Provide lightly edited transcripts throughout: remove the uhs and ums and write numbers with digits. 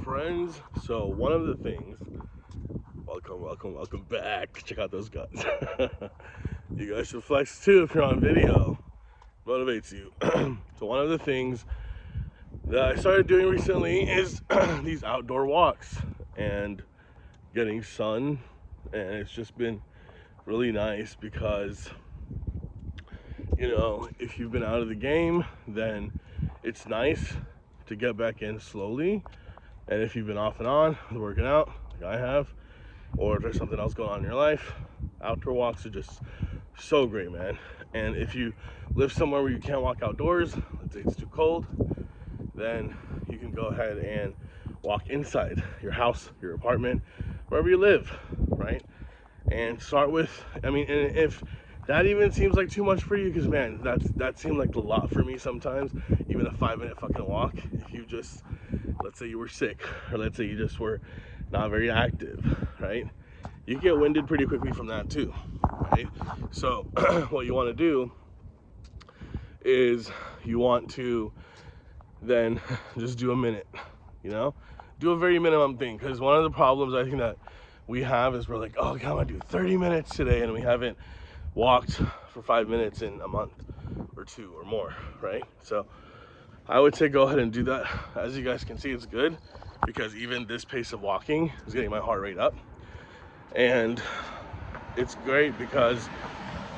friends. So one of the things, welcome back. Check out those guns. You guys should flex too if you're on video. Motivates you. So one of the things that I started doing recently is these outdoor walks and getting sun, and it's just been really nice because, you know, if you've been out of the game, then it's nice to get back in slowly. And if you've been off and on working out like I have, or if there's something else going on in your life, outdoor walks are just so great, man. And if you live somewhere where you can't walk outdoors, let's say it's too cold, then you can go ahead and walk inside your house, your apartment, wherever you live, right? And start with, I mean, and if that even seems like too much for you, because man, that seemed like a lot for me sometimes, even a 5-minute fucking walk. If you just, let's say you were sick, or let's say you just were not very active, right? You get winded pretty quickly from that too, right? So what you want to do is you want to then just do a minute, you know? Do a very minimum thing, because one of the problems I think that we have is we're like, oh, God, I'm gonna do 30 minutes today, and we haven't walked for 5 minutes in a month or two or more, right? So I would say go ahead and do that. As you guys can see, it's good because even this pace of walking is getting my heart rate up. And it's great because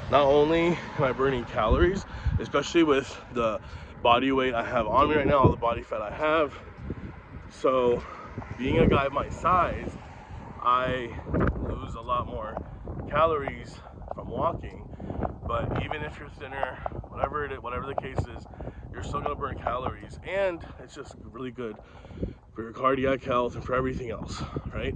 not only am I burning calories, especially with the body weight I have on me right now, all the body fat I have. So being a guy my size, I lose a lot more calories from walking. But even if you're thinner, whatever the case is, you're still gonna burn calories, and it's just really good for your cardiac health and for everything else, right?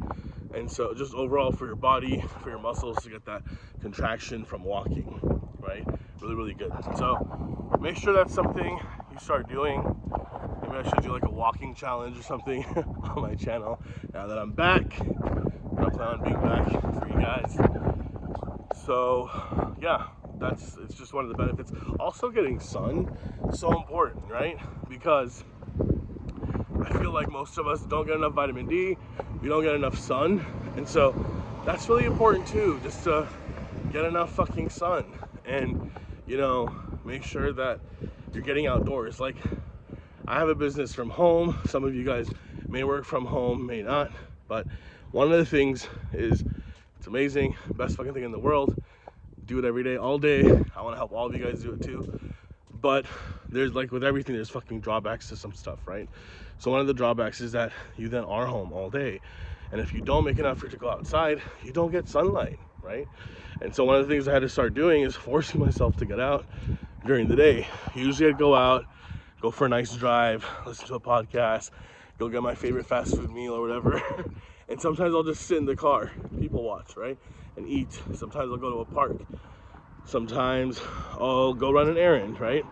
And so just overall for your body, for your muscles to get that contraction from walking, right? Really, really good. So make sure that's something you start doing. Maybe I should do like a walking challenge or something on my channel now that I'm back. I plan on being back for you guys. So yeah, it's just one of the benefits. Also getting sun, so important, right? Because I feel like most of us don't get enough vitamin D, we don't get enough sun, and so that's really important too, just to get enough fucking sun. And, you know, make sure that you're getting outdoors. Like, I have a business from home. Some of you guys may work from home, may not, but one of the things is, it's amazing, best fucking thing in the world. Do it every day, all day. I want to help all of you guys do it too. But there's, like with everything, there's fucking drawbacks to some stuff, right? So one of the drawbacks is that you then are home all day, and if you don't make an effort to go outside, you don't get sunlight, right? And so one of the things I had to start doing is forcing myself to get out during the day. Usually I'd go out, go for a nice drive, listen to a podcast, go get my favorite fast food meal or whatever. And sometimes I'll just sit in the car, people watch, right? And eat. Sometimes I'll go to a park. Sometimes I'll go run an errand, right?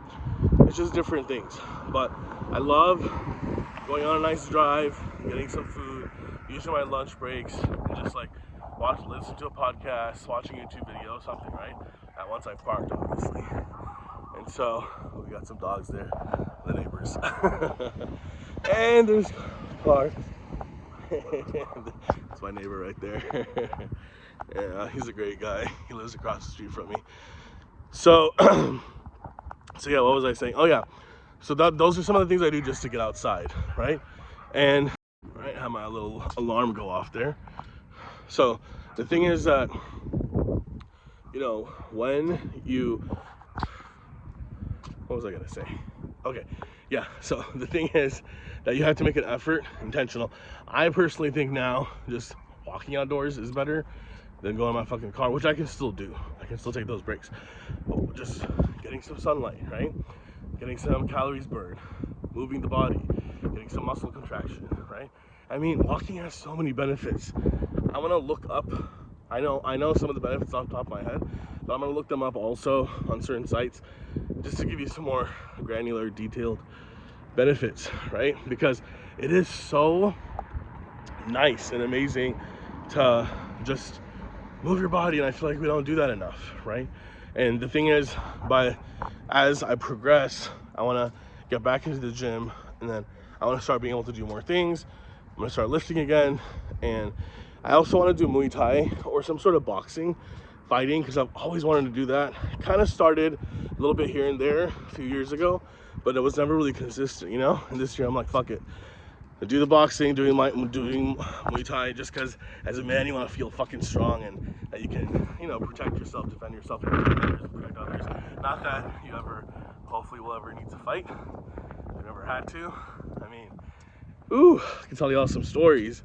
It's just different things. But I love going on a nice drive, getting some food, using my lunch breaks, and just like listen to a podcast, watching a YouTube video, something, right? And once I parked, obviously. And so we got some dogs there, the neighbors. And there's cars. That's my neighbor right there. Yeah, he's a great guy. He lives across the street from me. So, so yeah, what was I saying? Oh yeah, so those are some of the things I do just to get outside, right? And right, have my little alarm go off there. So the thing is that, you know, when you, what was I gonna say? Okay, yeah, so the thing is that you have to make an effort, intentional. I personally think now just walking outdoors is better than going in my fucking car, which I can still do. I can still take those breaks. But just getting some sunlight, right? Getting some calories burned, moving the body, getting some muscle contraction, right? I mean, walking has so many benefits. I'm gonna look up, I know some of the benefits off the top of my head, but I'm gonna look them up also on certain sites just to give you some more granular, detailed benefits, right? Because it is so nice and amazing to just move your body, and I feel like we don't do that enough, right? And the thing is, as I progress, I want to get back into the gym, and then I want to start being able to do more things, I'm gonna start lifting again, and I also want to do Muay Thai or some sort of boxing, fighting, because I've always wanted to do that. Kind of started a little bit here and there a few years ago, but it was never really consistent, you know. And this year I'm like, fuck it, I do the boxing, doing Muay Thai, just because as a man you want to feel fucking strong and that you can, you know, protect yourself, defend yourself, protect others. Not that you ever, hopefully, will ever need to fight. I've never had to. I mean, ooh, I can tell y'all some stories.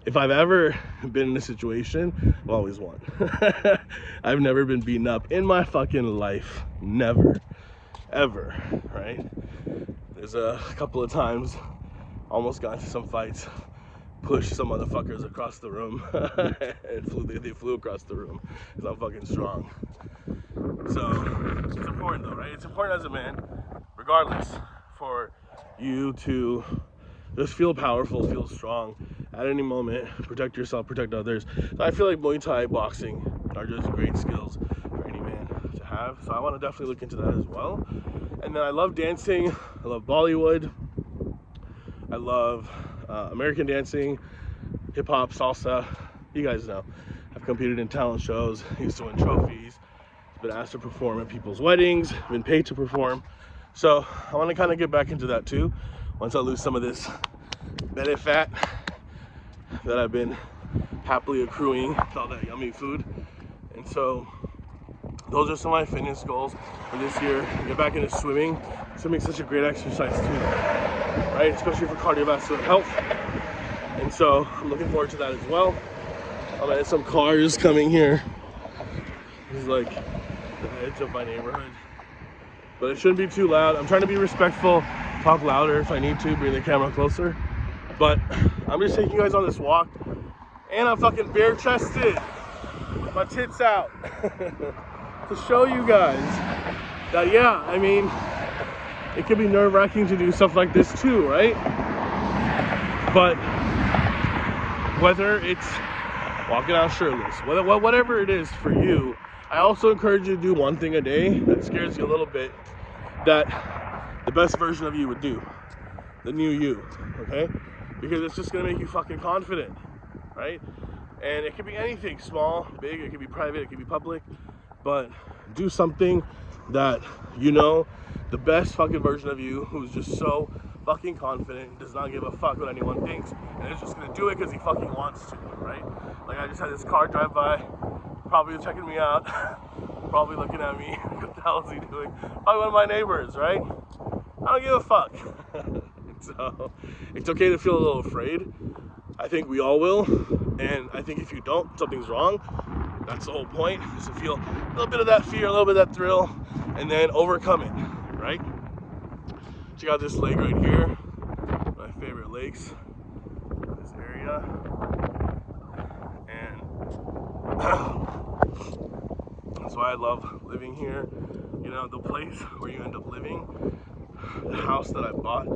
If I've ever been in a situation, I've always won. I've never been beaten up in my fucking life. Never. Ever. Right? There's a couple of times, almost got into some fights, pushed some motherfuckers across the room. And they flew across the room because I'm fucking strong. So, it's important though, right? It's important as a man, regardless, for you to just feel powerful, feel strong at any moment, protect yourself, protect others. So I feel like Muay Thai, boxing are just great skills for any man to have. So I want to definitely look into that as well. And then I love dancing. I love Bollywood. I love American dancing, hip hop, salsa. You guys know. I've competed in talent shows, used to win trophies, been asked to perform at people's weddings, been paid to perform. So I want to kind of get back into that too. Once I lose some of this belly fat that I've been happily accruing with all that yummy food. And so those are some of my fitness goals for this year. Get back into swimming. Swimming's such a great exercise too, right? Especially for cardiovascular health. And so I'm looking forward to that as well. Oh, there's some cars coming here. This is like the edge of my neighborhood. But it shouldn't be too loud. I'm trying to be respectful, talk louder if I need to, bring the camera closer. But I'm just taking you guys on this walk. And I'm fucking bare chested. My tits out. To show you guys that, yeah, I mean, it can be nerve-wracking to do stuff like this too, right? But whether it's walking out shirtless, whatever it is for you, I also encourage you to do one thing a day that scares you a little bit, that the best version of you would do, the new you, okay? Because it's just gonna make you fucking confident, right? And it could be anything, small, big, it could be private, it could be public, but do something that, you know, the best fucking version of you who's just so fucking confident, does not give a fuck what anyone thinks, and is just gonna do it because he fucking wants to, right? Like I just had this car drive by, probably checking me out, probably looking at me, what the hell is he doing? Probably one of my neighbors, right? I don't give a fuck. So, it's okay to feel a little afraid. I think we all will, and I think if you don't, something's wrong. That's the whole point, is to feel a little bit of that fear, a little bit of that thrill, and then overcome it, right? Check out this lake right here, my favorite lakes, this area, and that's why I love living here. You know, the place where you end up living, the house that I bought,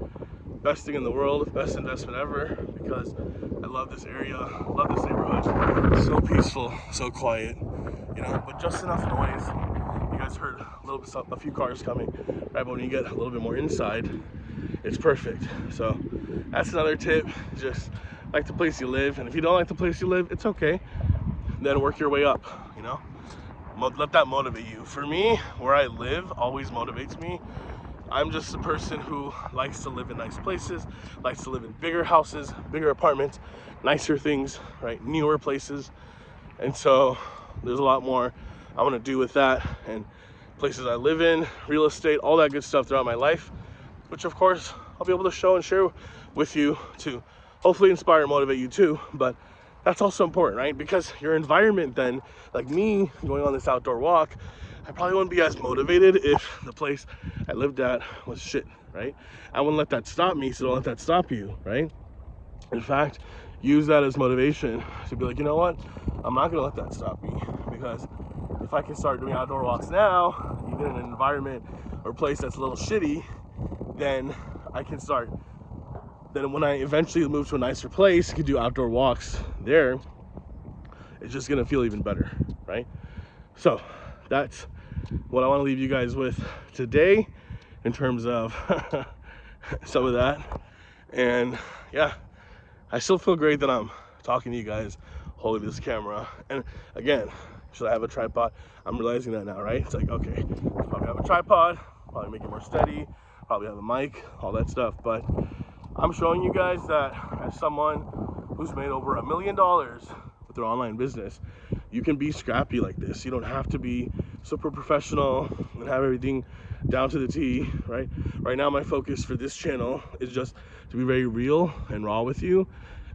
best thing in the world, best investment ever, because I love this area, love this neighborhood. It's so peaceful, so quiet, you know, but just enough noise. You guys heard a few cars coming, right? But when you get a little bit more inside, it's perfect. So that's another tip. Just like the place you live, and if you don't like the place you live, it's okay. Then work your way up, you know? Let that motivate you. For me, where I live always motivates me. I'm just a person who likes to live in nice places, likes to live in bigger houses, bigger apartments, nicer things, right? Newer places. And so there's a lot more I want to do with that, and places I live in, real estate, all that good stuff throughout my life, which of course I'll be able to show and share with you to hopefully inspire and motivate you too. But that's also important, right? Because your environment then, like me going on this outdoor walk, I probably wouldn't be as motivated if the place I lived at was shit, right? I wouldn't let that stop me, so don't let that stop you, right? In fact, use that as motivation to be like, you know what? I'm not gonna let that stop me, because if I can start doing outdoor walks now, even in an environment or place that's a little shitty, then I can start. Then when I eventually move to a nicer place, can do outdoor walks there, it's just gonna feel even better, right? So that's what I want to leave you guys with today in terms of some of that. And yeah, I still feel great that I'm talking to you guys, holding this camera. And again, should I have a tripod? I'm realizing that now, right? It's like, okay, probably have a tripod, probably make it more steady, probably have a mic, all that stuff. But I'm showing you guys that as someone who's made over $1 million with their online business, you can be scrappy like this. You don't have to be super professional and have everything down to the T, right? Right now, my focus for this channel is just to be very real and raw with you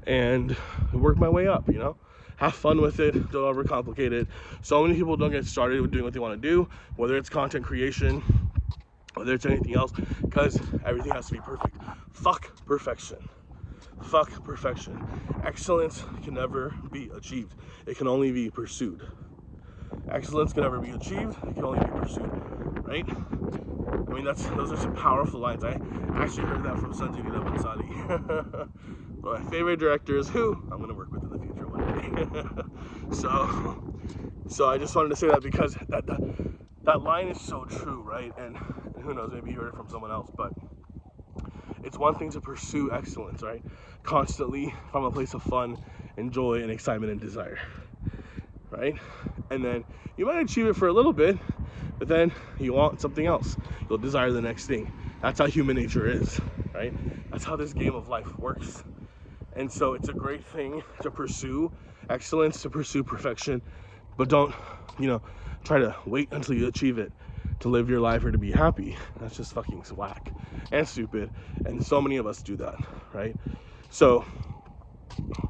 and work my way up, you know? Have fun with it, don't overcomplicate it. So many people don't get started with doing what they want to do, whether it's content creation, whether it's anything else, because everything has to be perfect. Fuck perfection. Fuck perfection. Excellence can never be achieved. It can only be pursued. Excellence can never be achieved. It can only be pursued, right? I mean, those are some powerful lines. I actually heard that from Sanjay Bansali. One of my favorite directors, who I'm gonna work with in the future one day. so I just wanted to say that because that line is so true, right? And who knows, maybe you heard it from someone else, but it's one thing to pursue excellence, right? Constantly from a place of fun and joy and excitement and desire, right? And then you might achieve it for a little bit, but then you want something else. You'll desire the next thing. That's how human nature is, right? That's how this game of life works. And so it's a great thing to pursue excellence, to pursue perfection, but don't, try to wait until you achieve it to live your life or to be happy. That's just fucking whack and stupid. And so many of us do that, right? So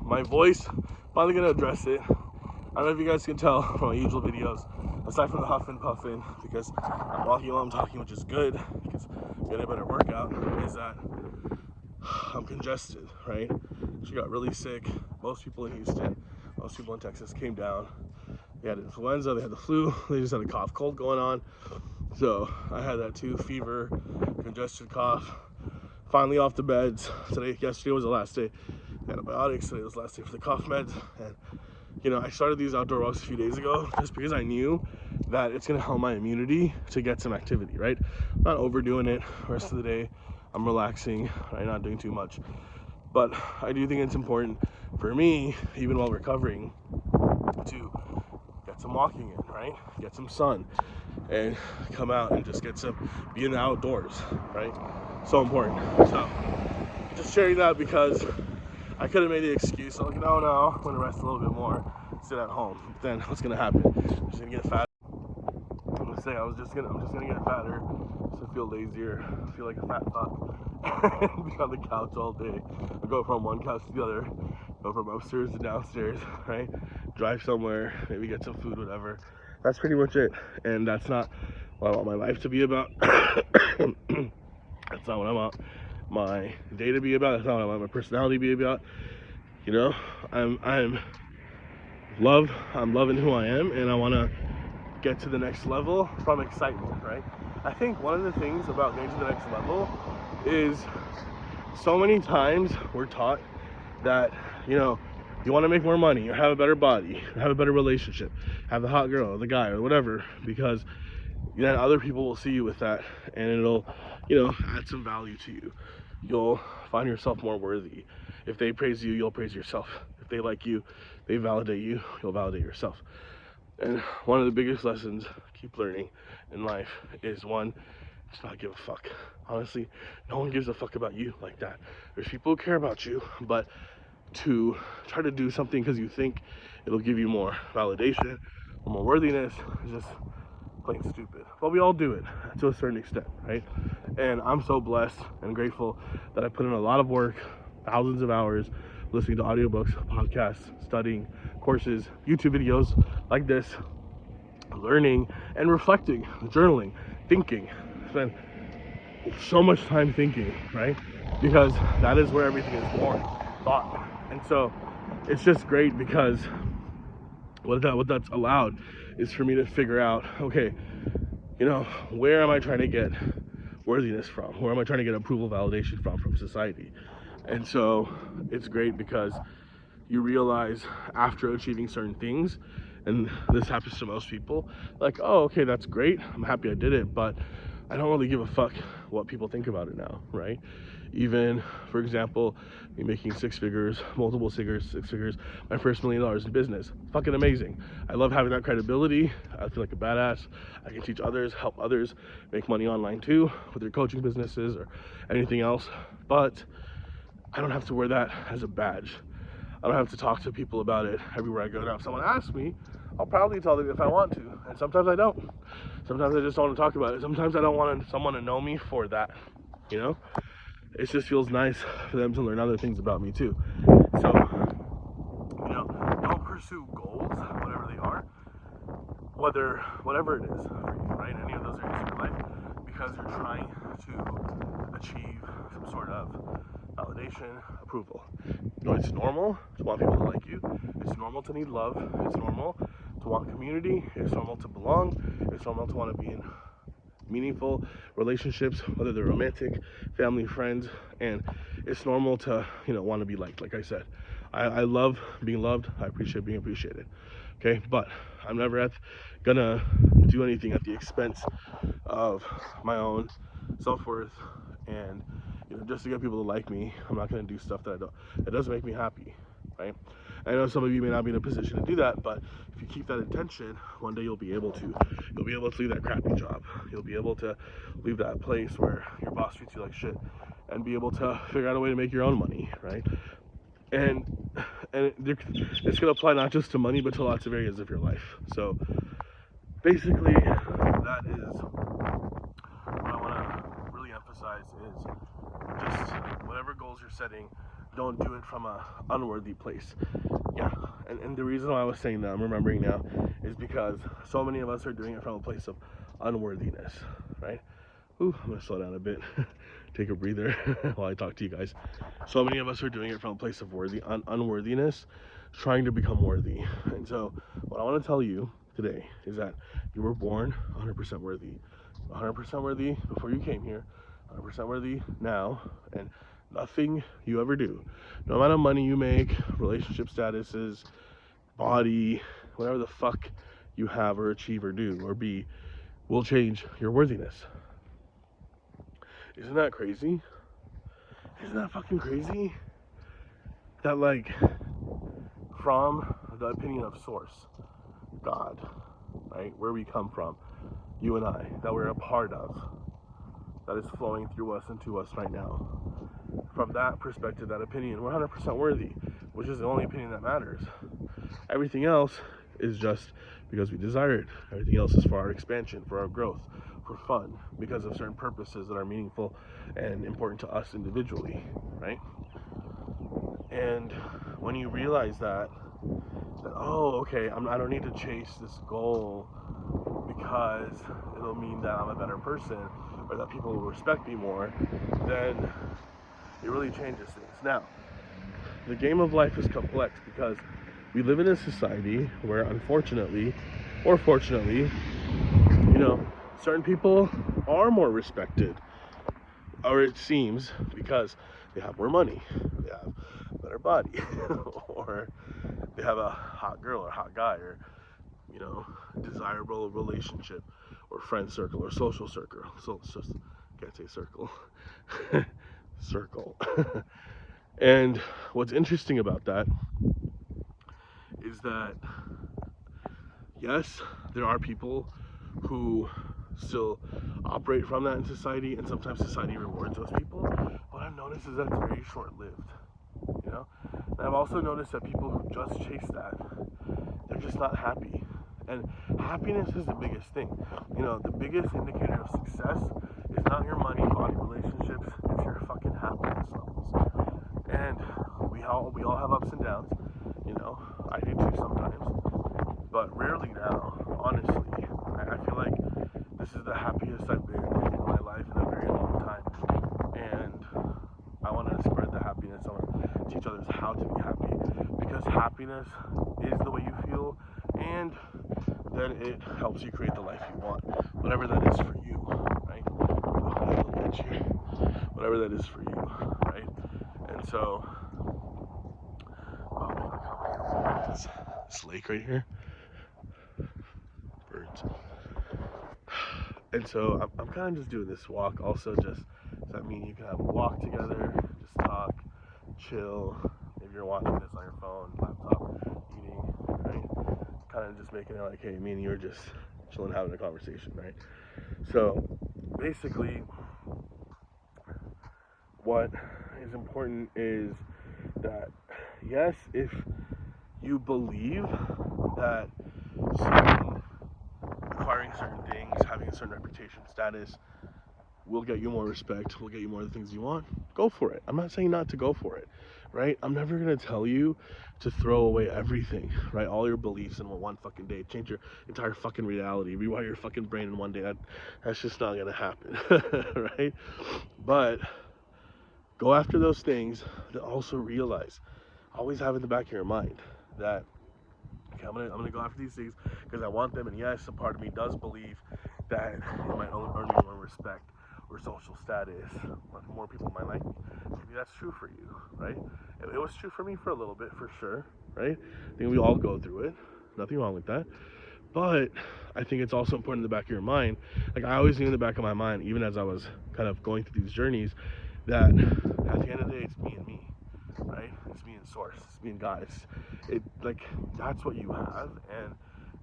my voice, finally gonna address it. I don't know if you guys can tell from my usual videos, aside from the huff and puffing, because I'm walking while I'm talking, which is good, because getting a better workout, is that I'm congested, right? She got really sick. Most people in Houston, most people in Texas came down. They had influenza, they had the flu, they just had a cough, cold going on. So I had that too, fever, congested cough. Finally off the meds. Yesterday was the last day. Antibiotics, today was the last day for the cough meds. And I started these outdoor walks a few days ago just because I knew that it's gonna help my immunity to get some activity, right? I'm not overdoing it. The rest of the day, I'm relaxing, right? Not doing too much. But I do think it's important for me, even while recovering, to get some walking in, right? Get some sun and come out and just be in the outdoors, right? So important. So just sharing that because I could have made the excuse, like, no, I'm gonna rest a little bit more, sit at home. But then what's gonna happen? I'm just gonna get fat. I'm gonna say I'm just gonna get fatter, so I feel lazier, I feel like a fat fuck. And be on the couch all day. I go from one couch to the other, go from upstairs to downstairs, right? Drive somewhere, maybe get some food, whatever. That's pretty much it. And that's not what I want my life to be about. That's not what I want my day to be about. That's not what I want my personality to be about. I'm loving who I am, and I want to get to the next level from excitement, right? I think one of the things about getting to the next level is so many times we're taught that, you want to make more money or have a better body, or have a better relationship, have the hot girl or the guy or whatever, because then other people will see you with that and it'll, add some value to you. You'll find yourself more worthy. If they praise you, you'll praise yourself. If they like you, they validate you, you'll validate yourself. And one of the biggest lessons I keep learning in life is one, just not give a fuck. Honestly, no one gives a fuck about you like that. There's people who care about you, but to try to do something because you think it'll give you more validation or more worthiness is just plain stupid. But we all do it to a certain extent, right? And I'm so blessed and grateful that I put in a lot of work, thousands of hours, listening to audiobooks, podcasts, studying, courses, YouTube videos like this, learning and reflecting, journaling, thinking. Spend so much time thinking, right? Because that is where everything is born, thought. And so it's just great because what that's allowed is for me to figure out, okay, where am I trying to get worthiness from? Where am I trying to get approval, validation from society? And so it's great because you realize after achieving certain things, and this happens to most people, like, oh, okay, that's great, I'm happy I did it, but I don't really give a fuck what people think about it now, right? Even, for example, me making six figures, multiple figures, six figures, my first $1 million in business. Fucking amazing. I love having that credibility. I feel like a badass. I can teach others, help others make money online too, with their coaching businesses or anything else. But I don't have to wear that as a badge. I don't have to talk to people about it everywhere I go. Now, if someone asks me, I'll probably tell them if I want to. And sometimes I don't. Sometimes I just don't want to talk about it. Sometimes I don't want someone to know me for that, you know? It just feels nice for them to learn other things about me too. So, you know, don't pursue goals, whatever they are, whatever it is for you, right? Any of those areas of your life, because you're trying to achieve some sort of validation, approval. You know, it's normal to want people to like you. It's normal to need love. It's normal to want community. It's normal to belong. It's normal to want to be in meaningful relationships, whether they're romantic, family, friends, and it's normal to, you know, want to be liked. Like I said, I love being loved. I appreciate being appreciated. Okay, but I'm never gonna do anything at the expense of my own self-worth, and you know, just to get people to like me. I'm not gonna do stuff that doesn't make me happy, right? I know some of you may not be in a position to do that, but if you keep that intention, one day you'll be able to leave that crappy job. You'll be able to leave that place where your boss treats you like shit, and be able to figure out a way to make your own money, right? And it's gonna apply not just to money, but to lots of areas of your life. So basically, that is what I want to really emphasize is just whatever goals you're setting, don't do it from a unworthy place. Yeah, and the reason why I was saying that, I'm remembering now, is because so many of us are doing it from a place of unworthiness, right? Ooh, I'm gonna slow down a bit, take a breather while I talk to you guys. So many of us are doing it from a place of unworthiness, trying to become worthy. And so what I want to tell you today is that you were born 100% worthy. 100% worthy before you came here, 100% worthy now, and nothing you ever do, no amount of money you make, relationship statuses, body, whatever the fuck you have or achieve or do or be, will change your worthiness. Isn't that crazy? Isn't that fucking crazy? That, like, from the opinion of source, God, right, where we come from, you and I, that we're a part of, that is flowing through us and to us right now. From that perspective, that opinion, we're 100% worthy, which is the only opinion that matters. Everything else is just because we desire it. Everything else is for our expansion, for our growth, for fun, because of certain purposes that are meaningful and important to us individually, right? And when you realize that oh, okay, I don't need to chase this goal because it'll mean that I'm a better person or that people will respect me more, then it really changes things. Now, the game of life is complex because we live in a society where, unfortunately or fortunately, you know, certain people are more respected, or it seems, because they have more money, they have a better body, or they have a hot girl or hot guy, or, you know, desirable relationship or friend circle or social circle. So it's just, can't say circle. Circle. And what's interesting about that is that, yes, there are people who still operate from that in society, and sometimes society rewards those people. What I've noticed is that it's very short-lived, you know? And I've also noticed that people who just chase that, they're just not happy. And happiness is the biggest thing. You know, the biggest indicator of success is not your money, body, relationships, it's your fucking happiness levels. And we all have ups and downs, you know, I do too sometimes, but rarely now, honestly. I feel like this is the happiest I've been in my life in a very long time, and I want to spread the happiness. I want to teach others how to be happy, because happiness is the way you feel, and then it helps you create the life you want, whatever that is for you, right? Whatever that is for you, right? And so, oh man, look how beautiful this lake right here. Birds. And so I'm kind of just doing this walk also just Does that mean you can have a walk together, just talk, chill? Maybe you're watching this on your phone, laptop, eating, right? Kind of just making it like, hey, me and you are just chilling, having a conversation, right? So basically, what is important is that, yes, if you believe that acquiring certain things, having a certain reputation, status, will get you more respect, will get you more of the things you want, go for it. I'm not saying not to go for it, right? I'm never going to tell you to throw away everything, right? All your beliefs in one fucking day, change your entire fucking reality, rewire your fucking brain in one day. That's just not going to happen, right? But go after those things that also realize, always have in the back of your mind that, okay, I'm gonna go after these things because I want them, and yes, a part of me does believe that it might earn me more respect or social status, more people might like me. Maybe that's true for you, right? It was true for me for a little bit, for sure, right? I think we all go through it. Nothing wrong with that. But I think it's also important in the back of your mind. Like, I always knew in the back of my mind, even as I was kind of going through these journeys, that at the end of the day, it's me and me, right? It's me and Source. It's me and God. That's what you have, and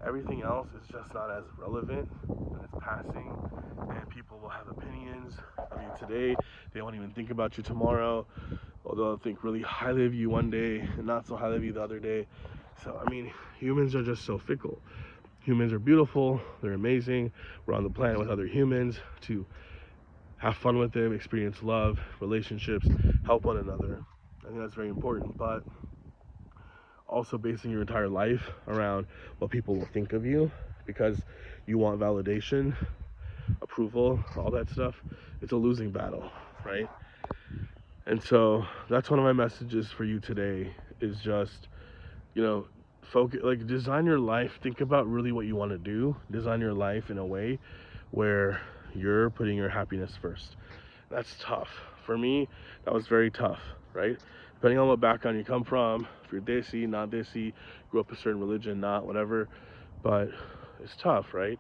everything else is just not as relevant, and it's passing, and people will have opinions of you today. They won't even think about you tomorrow, although they'll think really highly of you one day and not so highly of you the other day. So, I mean, humans are just so fickle. Humans are beautiful, they're amazing. We're on the planet with other humans to have fun with them, experience love, relationships, help one another. I think that's very important, but also basing your entire life around what people will think of you because you want validation, approval, all that stuff, it's a losing battle, right? And so that's one of my messages for you today is just, focus, like, design your life, think about really what you want to do, design your life in a way where you're putting your happiness first. That's tough. For me, that was very tough, right? Depending on what background you come from, if you're desi, not desi, grew up a certain religion, not, whatever, but it's tough, right?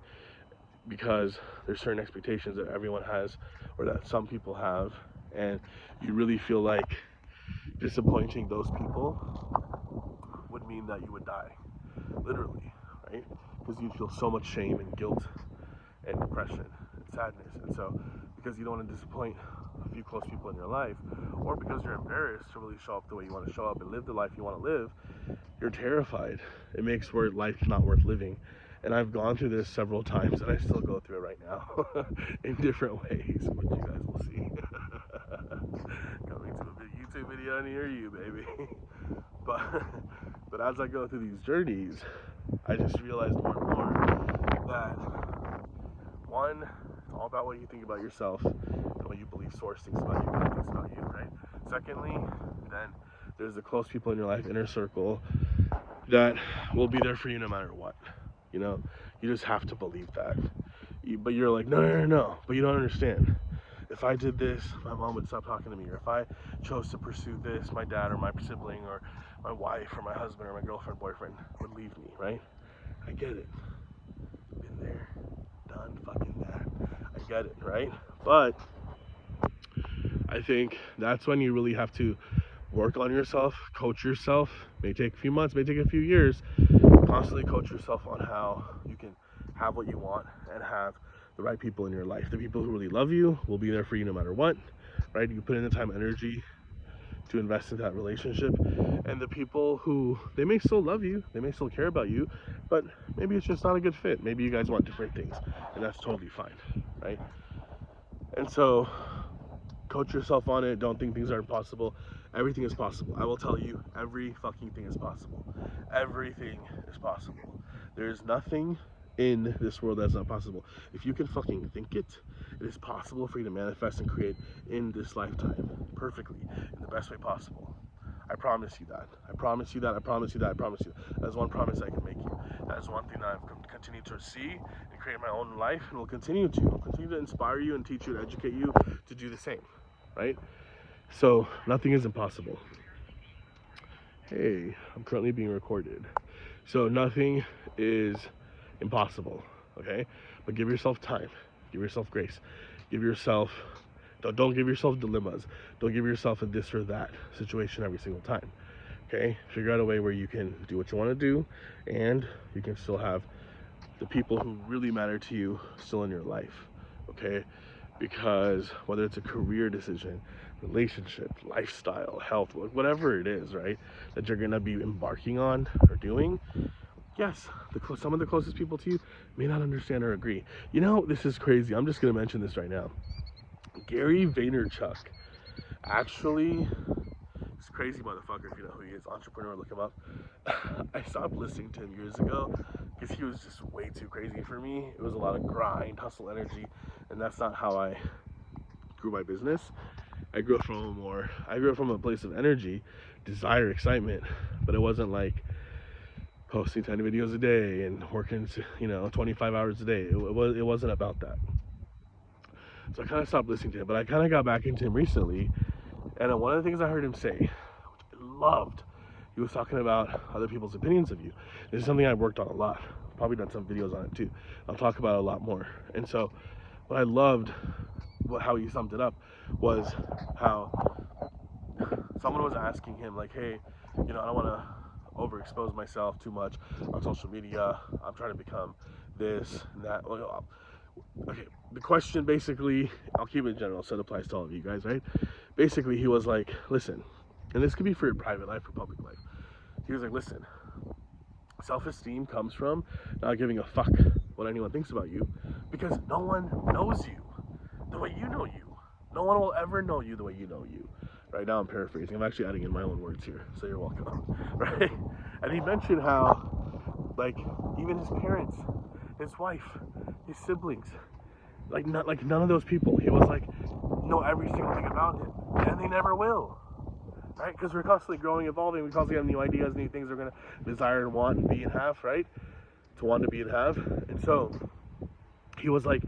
Because there's certain expectations that everyone has or that some people have, and you really feel like disappointing those people would mean that you would die, literally, right? Because you feel so much shame and guilt and depression and sadness. And so, because you don't want to disappoint a few close people in your life, or because you're embarrassed to really show up the way you want to show up and live the life you want to live, you're terrified. It makes life not worth living. And I've gone through this several times, and I still go through it right now in different ways, which you guys will see. Coming to a big YouTube video near you, baby. But as I go through these journeys, I just realize more and more that, one, it's all about what you think about yourself and what you believe Source thinks about you, God thinks about you, right? Secondly, then there's the close people in your life, inner circle, that will be there for you no matter what. You just have to believe that. But you're like, no, but you don't understand. If I did this, my mom would stop talking to me. Or if I chose to pursue this, my dad or my sibling or my wife or my husband or my girlfriend, boyfriend would leave me, right? I get it. Been there, done fucking that. I get it, right? But I think that's when you really have to work on yourself, coach yourself. May take a few months, may take a few years. Constantly coach yourself on how you can have what you want and have the right people in your life. The people who really love you will be there for you no matter what, right? You put in the time and energy to invest in that relationship. And the people who, they may still love you, they may still care about you, but maybe it's just not a good fit. Maybe you guys want different things, and that's totally fine, right? And so coach yourself on it. Don't think things are impossible. Everything is possible. I will tell you, every fucking thing is possible. Everything is possible. There's nothing in this world that's not possible. If you can fucking think it, it is possible for you to manifest and create in this lifetime perfectly, in the best way possible. I promise you that. I promise you that. I promise you that. I promise you. That is one promise I can make you. That is one thing that I've continued to see and create my own life, and will continue to. I'll continue to inspire you and teach you and educate you to do the same, right? So nothing is impossible. Hey, I'm currently being recorded. So nothing is impossible, okay? But give yourself time. Give yourself grace. Give yourself Don't give yourself dilemmas. Don't give yourself a this or that situation every single time. Okay? Figure out a way where you can do what you want to do, and you can still have the people who really matter to you still in your life. Okay? Because whether it's a career decision, relationship, lifestyle, health, whatever it is, right, that you're gonna be embarking on or doing, yes, some of the closest people to you may not understand or agree. You know, this is crazy. I'm just gonna mention this right now. Gary Vaynerchuk actually, this crazy motherfucker, if you know who he is, entrepreneur, look him up. I stopped listening to him years ago because he was just way too crazy for me. It was a lot of grind, hustle energy, and that's not how I grew my business. I grew up from a place of energy, desire, excitement, but it wasn't like posting 10 videos a day and working, 25 hours a day. It wasn't about that. So I kind of stopped listening to him, but I kind of got back into him recently. And one of the things I heard him say, which I loved, he was talking about other people's opinions of you. This is something I've worked on a lot. Probably done some videos on it too. I'll talk about it a lot more. And so what I loved, how he summed it up, was how someone was asking him, like, hey, I don't want to overexpose myself too much on social media. I'm trying to become this and that. Okay, the question basically, I'll keep it general so it applies to all of you guys, right? Basically, he was like, listen, and this could be for your private life or public life. He was like, listen, self-esteem comes from not giving a fuck what anyone thinks about you, because no one knows you the way you know you. No one will ever know you the way you know you. Right now I'm paraphrasing. I'm actually adding in my own words here, so you're welcome. Right? And he mentioned how, like, even his parents, his wife, his siblings, none of those people, he was like, know every single thing about him, and they never will. Right? Because we're constantly growing, evolving. We constantly have new ideas, new things we're gonna desire and want and be and have. Right? To want to be and have. And so he was like,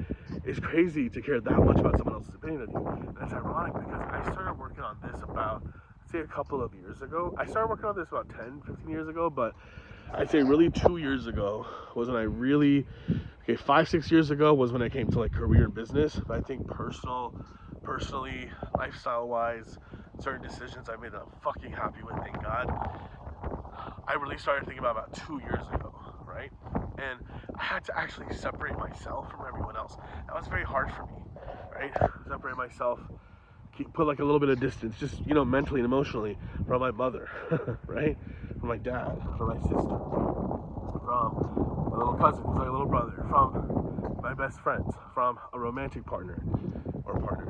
it's crazy to care that much about someone else's opinion of you. And it's ironic because I started working on this about, say, a couple of years ago. I started working on this about 10, 15 years ago, but I'd say really 2 years ago was when I really, 5, 6 years ago was when I came to like career and business. But I think personally, lifestyle-wise, certain decisions I made that I'm fucking happy with, thank God, I really started thinking about 2 years ago, right? And I had to actually separate myself from everyone else. That was very hard for me, right? Separate myself, put like a little bit of distance, just, mentally and emotionally, from my mother, right? From my dad, from my sister, from my little cousin, who's my little brother, from my best friends, from a romantic partner, or partners,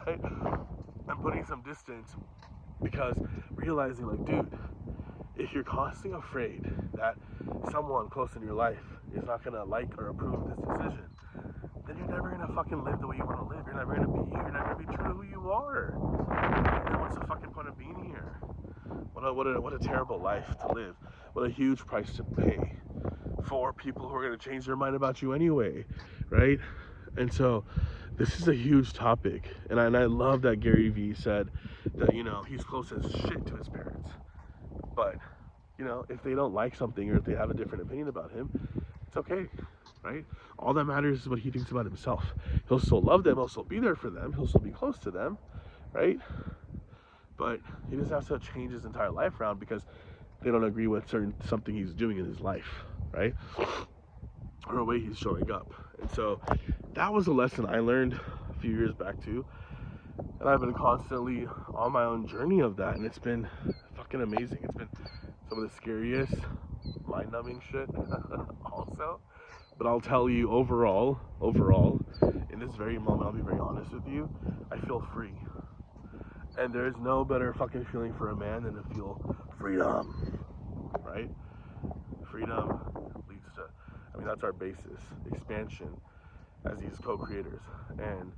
right? I'm putting some distance because realizing, like, dude, if you're constantly afraid that someone close in your life is not gonna like or approve of this decision, then you're never gonna fucking live the way you want to live. You're never gonna be you. You're never gonna be true to who you are. And then what's the fucking point of being here? What a terrible life to live. What a huge price to pay for people who are gonna change their mind about you anyway, right? And so this is a huge topic, and I love that Gary Vee said that he's close as shit to his parents. But, if they don't like something or if they have a different opinion about him, it's okay, right? All that matters is what he thinks about himself. He'll still love them, he'll still be there for them, he'll still be close to them, right? But he doesn't have to change his entire life around because they don't agree with something he's doing in his life, right? Or a way he's showing up. And so that was a lesson I learned a few years back too. And I've been constantly on my own journey of that, and it's been fucking amazing. It's been some of the scariest, mind-numbing shit also. But I'll tell you, overall, in this very moment, I'll be very honest with you, I feel free. And there is no better fucking feeling for a man than to feel freedom, right? Freedom leads to, that's our basis, expansion as these co-creators, and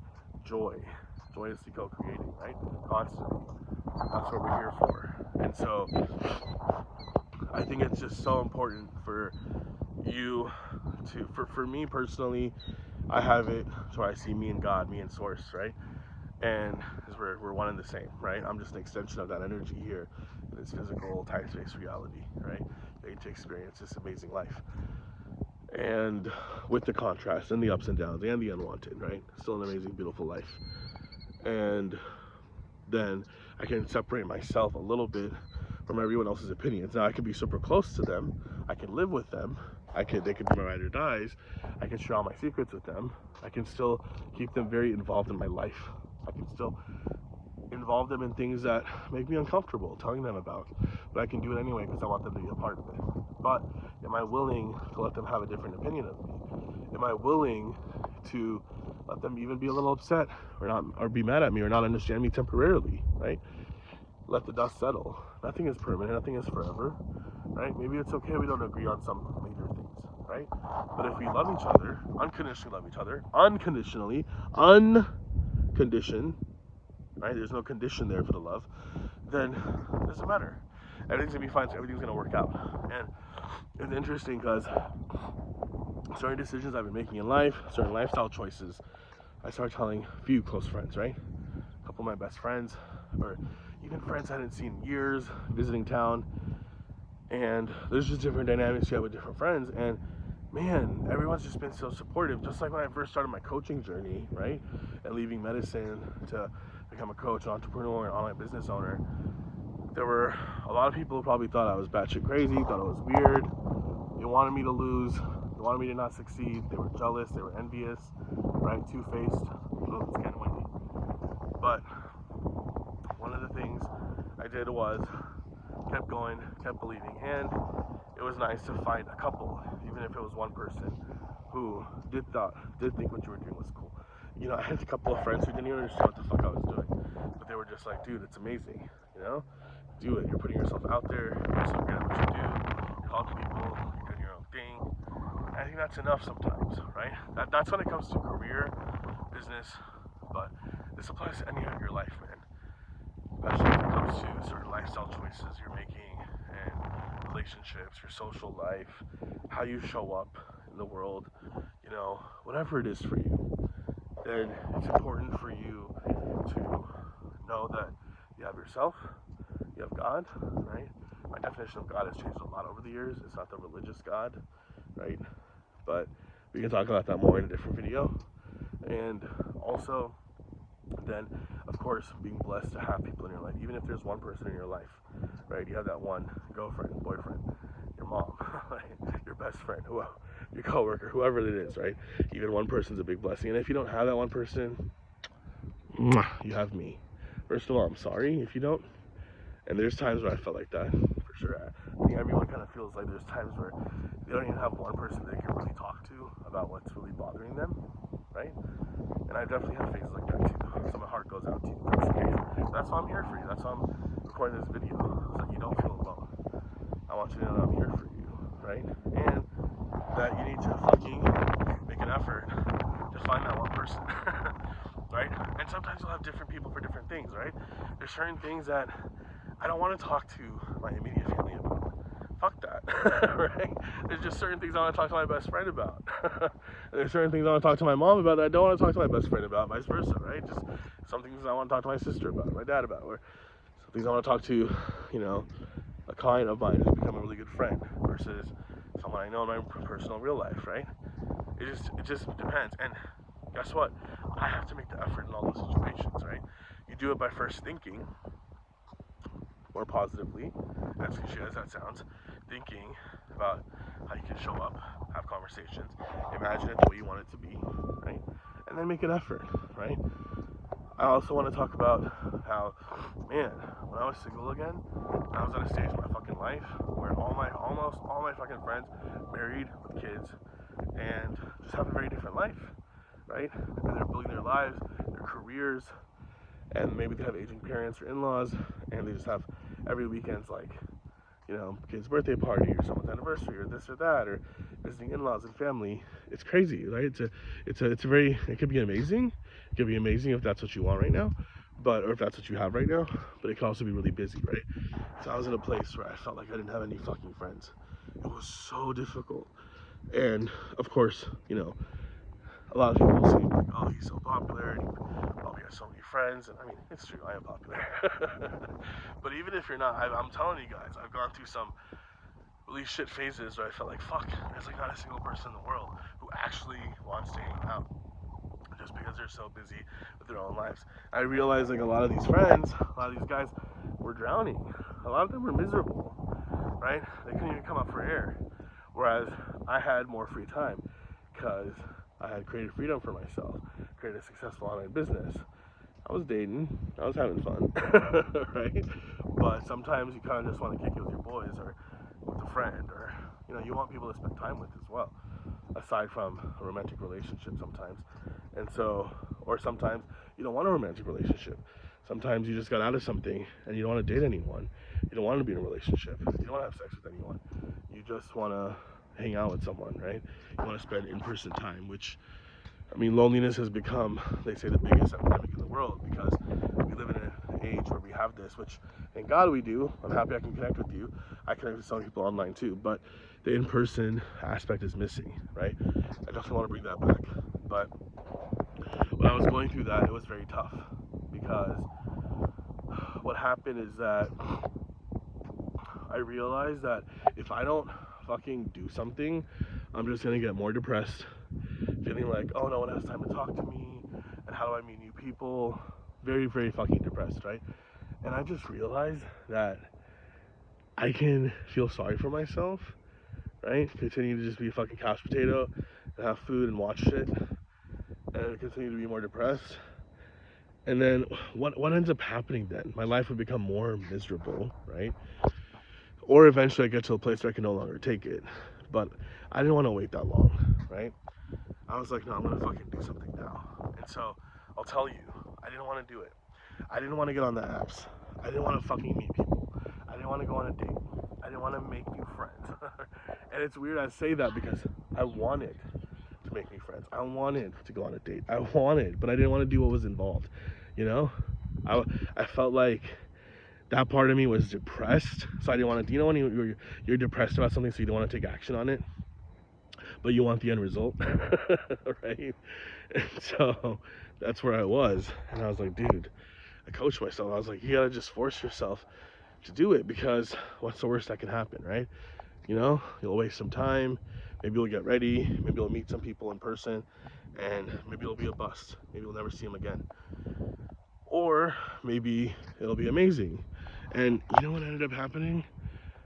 joyously co-creating, right? Constantly. That's what we're here for. And so I think it's just so important for you to, for me personally, I have it so I see me and God, me and Source, right? And because we're one and the same, right? I'm just an extension of that energy here in this physical time-space reality, right? Getting to experience this amazing life. And with the contrast and the ups and downs and the unwanted, right? Still an amazing, beautiful life. and then I can separate myself a little bit from everyone else's opinions. Now I can be super close to them, I can live with them, they could be my ride or dies, I can share all my secrets with them, I can still keep them very involved in my life, I can still involve them in things that make me uncomfortable telling them about, but I can do it anyway because I want them to be a part of it. But am I willing to let them have a different opinion of me? Am I willing to let them even be a little upset or be mad at me or not understand me temporarily, right? Let the dust settle. Nothing is permanent, nothing is forever, right? Maybe it's okay we don't agree on some major things, right? But if we love each other, unconditionally, unconditioned, right? There's no condition there for the love, then it doesn't matter. Everything's gonna be fine, so everything's gonna work out. And it's interesting because certain decisions I've been making in life, certain lifestyle choices, I started telling a few close friends, right? A couple of my best friends, or even friends I hadn't seen in years, visiting town. And there's just different dynamics you have with different friends. And man, everyone's just been so supportive. Just like when I first started my coaching journey, right? And leaving medicine to become a coach, an entrepreneur, an online business owner. There were a lot of people who probably thought I was batshit crazy, thought I was weird. They wanted me to lose. They wanted me to not succeed. They were jealous. They were envious, right? Two-faced. Oh, it's kind of windy. But one of the things I did was kept going, kept believing, and it was nice to find a couple, even if it was one person, who did think what you were doing was cool. You know, I had a couple of friends who didn't even understand what the fuck I was doing, but they were just like, dude, it's amazing, you know? Do it. You're putting yourself out there. You're so great at what you do. You're helping people. You're doing your own thing. And I think that's enough sometimes, right? That's when it comes to career, business, but this applies to any of your life, man. Especially when it comes to certain lifestyle choices you're making and relationships, your social life, how you show up in the world, you know, whatever it is for you, then it's important for you to know that you have yourself, you have God, right? My definition of God has changed a lot over the years. It's not the religious God, right? But we can talk about that more in a different video. And also, then, of course, being blessed to have people in your life. Even if there's one person in your life, right? You have that one girlfriend, boyfriend, your mom, your best friend, whoever, your coworker, whoever it is, right? Even one person's a big blessing. And if you don't have that one person, you have me. First of all, I'm sorry if you don't. And there's times where I felt like that, for sure. I think everyone kind of feels like there's times where they don't even have one person they can really talk to about what's really bothering them, right? And I definitely have phases like that too. So my heart goes out to you. That's why I'm here for you. That's why I'm recording this video, so that you don't feel alone. I want you to know that I'm here for you, right? And that you need to fucking make an effort to find that one person, right? And sometimes you'll have different people for different things, right? There's certain things that I don't want to talk to my immediate family about. Fuck that, right? There's just certain things I want to talk to my best friend about. There's certain things I want to talk to my mom about that I don't want to talk to my best friend about, vice versa, right? Just some things I want to talk to my sister about, my dad about, or some things I want to talk to, you know, a client of mine who's become a really good friend versus someone I know in my personal real life, right? It just depends. And guess what? I have to make the effort in all those situations, right? You do it by first thinking more positively, as cliche as that sounds, thinking about how you can show up, have conversations, imagine it the way you want it to be, right? And then make an effort, right? I also want to talk about how, man, when I was single again, I was at a stage in my fucking life where almost all my fucking friends married with kids and just have a very different life, right? And they're building their lives, their careers, and maybe they have aging parents or in-laws, and they just have every weekend's like, you know, kid's birthday party or someone's anniversary or this or that, or visiting in-laws and family. It's crazy, right? It could be amazing. It could be amazing if that's what you want right now, or if that's what you have right now, but it could also be really busy, right? So I was in a place where I felt like I didn't have any fucking friends. It was so difficult. And of course, you know, a lot of people will seem like, oh, he's so popular and he probably has so many friends. And I mean, it's true, I am popular. But even if you're not, I'm telling you guys, I've gone through some really shit phases where I felt like, fuck, there's like not a single person in the world who actually wants to hang out. just because they're so busy with their own lives. I realized like a lot of these friends, a lot of these guys were drowning. A lot of them were miserable, right? They couldn't even come up for air. Whereas I had more free time because I had created freedom for myself, created a successful online business. I was dating, I was having fun, right? But sometimes you kind of just want to kick it with your boys or with a friend, or you want people to spend time with as well, aside from a romantic relationship sometimes. And so, or sometimes you don't want a romantic relationship. Sometimes you just got out of something and you don't want to date anyone. You don't want to be in a relationship. You don't want to have sex with anyone. You just want to hang out with someone, right? You want to spend in-person time, which, I mean, loneliness has become, they say, the biggest epidemic in the world because we live in an age where we have this, which thank God we do. I'm happy I can connect with you. I connect with some people online too, but the in-person aspect is missing, right? I definitely want to bring that back. But when I was going through that, it was very tough because what happened is that I realized that if I don't fucking do something, I'm just gonna get more depressed, feeling like, oh, no one has time to talk to me, and how do I meet new people? Very, very fucking depressed, right? And I just realized that I can feel sorry for myself, right? Continue to just be a fucking couch potato and have food and watch shit, and continue to be more depressed. And then what ends up happening then? My life would become more miserable, right? Or eventually I get to a place where I can no longer take it. But I didn't want to wait that long, right? I was like, no, I'm gonna fucking do something now. And so I'll tell you, I didn't want to do it. I didn't want to get on the apps. I didn't want to fucking meet people. I didn't want to go on a date. I didn't want to make new friends. And it's weird I say that because I wanted to make new friends. I wanted to go on a date. I wanted, but I didn't want to do what was involved. I felt like that part of me was depressed, so I didn't want to. When you're depressed about something, so you don't want to take action on it, but you want the end result, right? And so that's where I was, and I was like, dude, I coached myself. I was like, you gotta just force yourself to do it because what's the worst that can happen, right? You'll waste some time. Maybe you'll get ready. Maybe you'll meet some people in person, and maybe it'll be a bust. Maybe you'll never see them again. Or maybe it'll be amazing. And you know what ended up happening?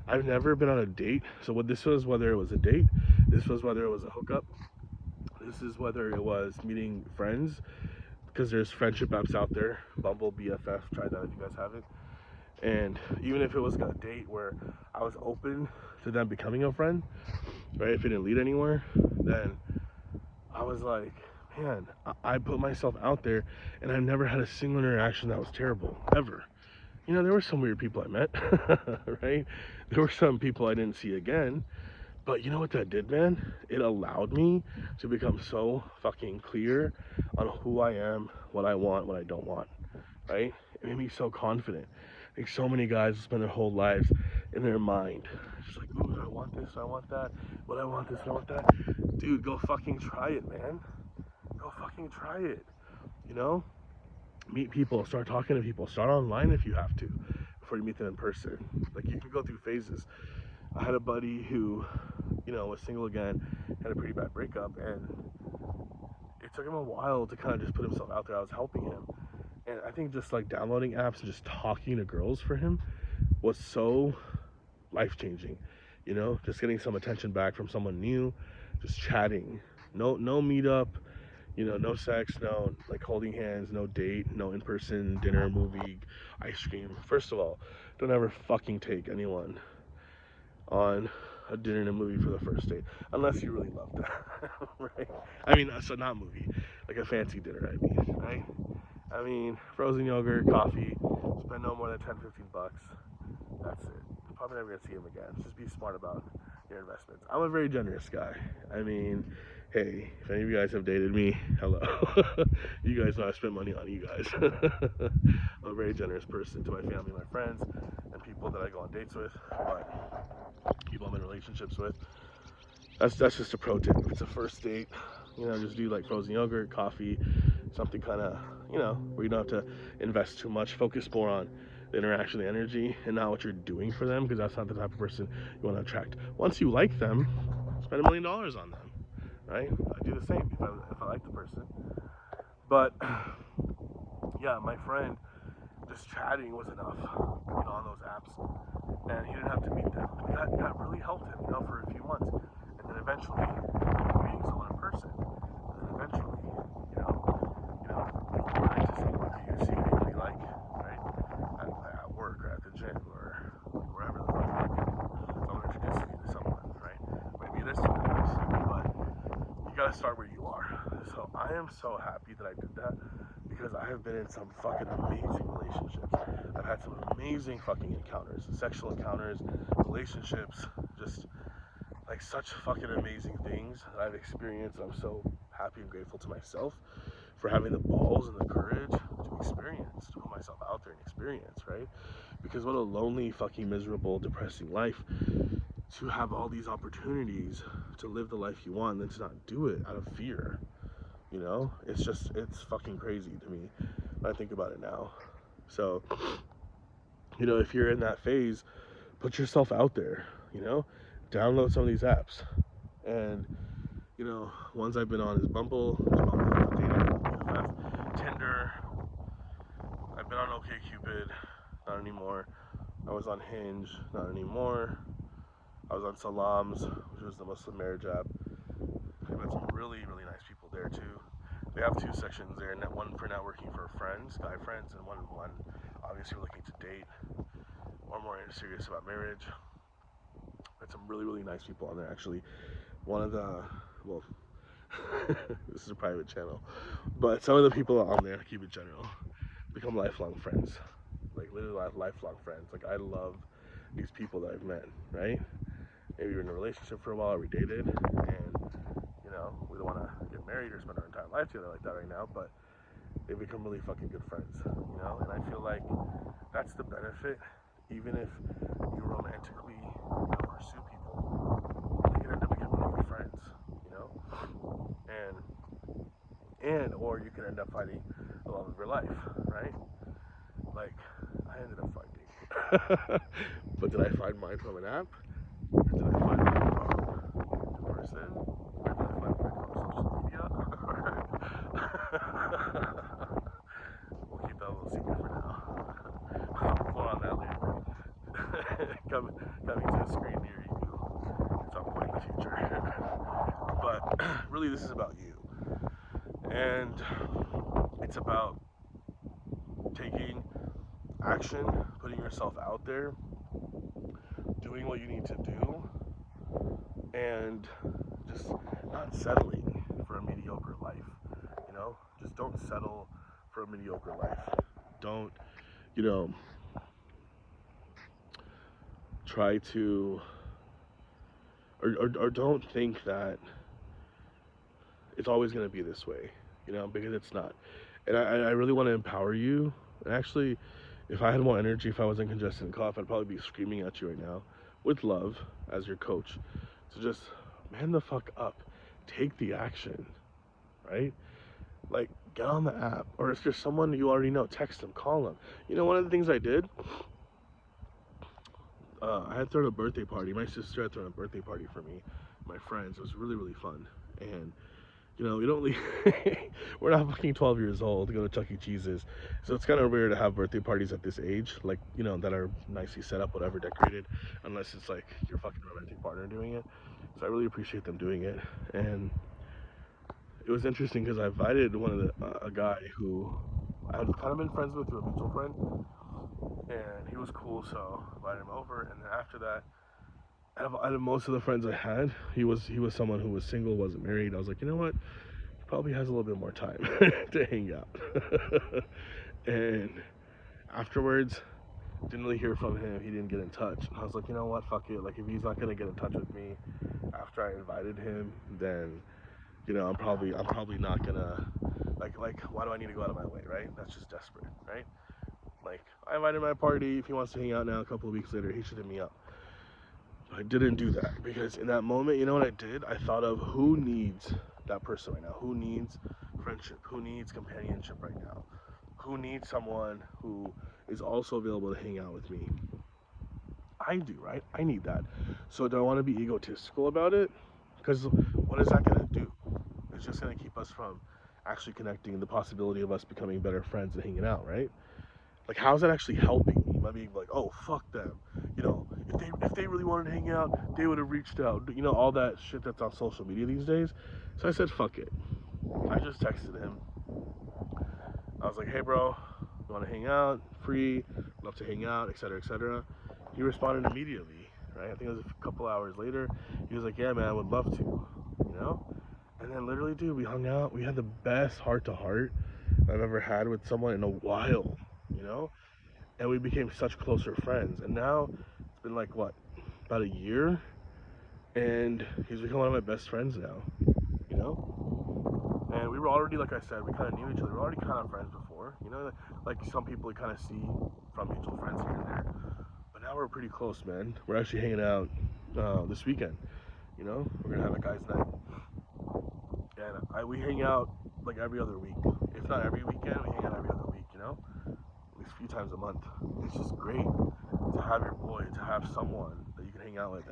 I've never been on a date. So what this was, whether it was a date, this was whether it was a hookup, this is whether it was meeting friends, because there's friendship apps out there, Bumble, BFF, try that if you guys haven't. And even if it was a date where I was open to them becoming a friend, right, if it didn't lead anywhere, then I was like, man, I put myself out there and I've never had a single interaction that was terrible, ever. There were some weird people I met, right? There were some people I didn't see again. But you know what that did, man? It allowed me to become so fucking clear on who I am, what I want, what I don't want, right? It made me so confident. I think so many guys spend their whole lives in their mind. Just like, ooh, I want this, I want that, what I want this, I want that. Dude, go fucking try it, man. Go fucking try it, Meet people, start talking to people, start online if you have to, before you meet them in person. Like, you can go through phases. I had a buddy who, was single again, had a pretty bad breakup, and it took him a while to kind of just put himself out there. I was helping him. And I think just like downloading apps and just talking to girls for him was so life-changing. Just getting some attention back from someone new, just chatting. No meetup, no sex, no like holding hands, no date, no in-person dinner, movie, ice cream. First of all, don't ever fucking take anyone on a dinner and a movie for the first date, unless you really love that, right? I mean, so not movie, like a fancy dinner, right? I mean, frozen yogurt, coffee, spend no more than 10, 15 bucks. That's it. You're probably never gonna see him again. Just be smart about your investments. I'm a very generous guy. I mean, hey, if any of you guys have dated me, hello. You guys know I spend money on you guys. I'm a very generous person to my family, my friends, and people that I go on dates with, but people I'm in relationships with. That's just a pro tip. If it's a first date, just do like frozen yogurt, coffee, something kind of, where you don't have to invest too much. Focus more on the interaction, the energy, and not what you're doing for them, because that's not the type of person you want to attract. Once you like them, spend $1 million on them, right? I do the same if I like the person. But yeah, my friend, just chatting was enough, on those apps, and he didn't have to meet them. That really helped him, for a few months, and then eventually, meeting someone in person, and then eventually, you run into someone that you see that you really like, right, at work or at the gym or wherever the fuck it might be. Someone introduces you to someone, right? Maybe it is through the apps, but you gotta start where you are. So I am so happy that I did that because I have been in some fucking amazing relationships. I've had some amazing fucking encounters, sexual encounters, relationships, just like such fucking amazing things that I've experienced. I'm so happy and grateful to myself for having the balls and the courage to experience, to put myself out there and experience, right? Because what a lonely, fucking miserable, depressing life to have all these opportunities to live the life you want and then to not do it out of fear. It's fucking crazy to me when I think about it now. So, if you're in that phase, put yourself out there, download some of these apps. And, ones I've been on is Bumble, Tinder. I've been on OkCupid, not anymore. I was on Hinge, not anymore. I was on Salams, which was the Muslim marriage app. I met some really, really nice people there too. They have two sections there, one for networking for friends, guy friends, and one obviously we're looking to date or more serious about marriage. Met some really, really nice people on there actually. One of the, well, this is a private channel, but some of the people on there, keep it general, become lifelong friends. Like literally lifelong friends. Like I love these people that I've met, right? Maybe we're in a relationship for a while, or we dated, and we don't want to get married or spend our entire life together like that right now, but they become really fucking good friends, and I feel like that's the benefit. Even if you romantically pursue people, they can end up becoming really good friends, and or you can end up finding the love of your life, right? Like I ended up finding, but did I find mine from an app? Or did I find mine from in person? Or did I find mine from social media? We'll keep that a little secret for now. More on that later. coming to a screen near you at some point in the future. But really, this is about you, and it's about taking action, putting yourself out there, doing what you need to do, and just not settling for a mediocre life. Just don't settle for a mediocre life. Don't, try to, or don't think that it's always going to be this way, because it's not. And I really want to empower you. And actually, if I had more energy, if I wasn't congested and cough, I'd probably be screaming at you right now with love as your coach. So just man the fuck up. Take the action, right? Like, get on the app. Or if there's someone you already know, text them, call them. One of the things I did, I had thrown a birthday party. My sister had thrown a birthday party for me, my friends. It was really, really fun. And we don't leave. We're not fucking 12 years old to go to Chuck E. Cheese's. So it's kind of rare to have birthday parties at this age, like, that are nicely set up, whatever, decorated, unless it's like your fucking romantic partner doing it. So I really appreciate them doing it. And it was interesting because I invited one of a guy who I had kind of been friends with through a mutual friend, and he was cool, so I invited him over. And then after that, out of most of the friends I had, he was someone who was single, wasn't married. I was like, you know what? He probably has a little bit more time to hang out. And afterwards, didn't really hear from him. He didn't get in touch. And I was like, you know what? Fuck it. Like, if he's not gonna get in touch with me after I invited him, then I'm probably not gonna like why do I need to go out of my way, right? That's just desperate, right? Like, I invited him to my party. If he wants to hang out now, a couple of weeks later, he should hit me up. I didn't do that because in that moment, you know what I did? I thought of who needs that person right now, who needs friendship, who needs companionship right now, who needs someone who is also available to hang out with me. I do, right? I need that. So do I want to be egotistical about it? Because what is that going to do? It's just going to keep us from actually connecting and the possibility of us becoming better friends and hanging out, right? Like, how's that actually helping me? Am I being like, oh, fuck them? You know, if they really wanted to hang out, they would have reached out. You know, all that shit that's on social media these days. So I said, fuck it. I just texted him. I was like, hey, bro, you want to hang out? Free, love to hang out, etc., etc. He responded immediately, right? I think it was a couple hours later. He was like, yeah, man, I would love to, you know? And then literally, dude, we hung out. We had the best heart to heart I've ever had with someone in a while, you know? And we became such closer friends. And now it's been like, what, about a year? And he's become one of my best friends now, you know? And we were already, like I said, we kind of knew each other. We were already kind of friends before, you know? Like some people you kind of see from mutual friends here and there. But now we're pretty close, man. We're actually hanging out this weekend, you know? We're going to have a guy's night. And we hang out like every other week. If not every weekend, we hang out every other week, you know? At least a few times a month. It's just great to have your boy, to have someone that you can hang out with.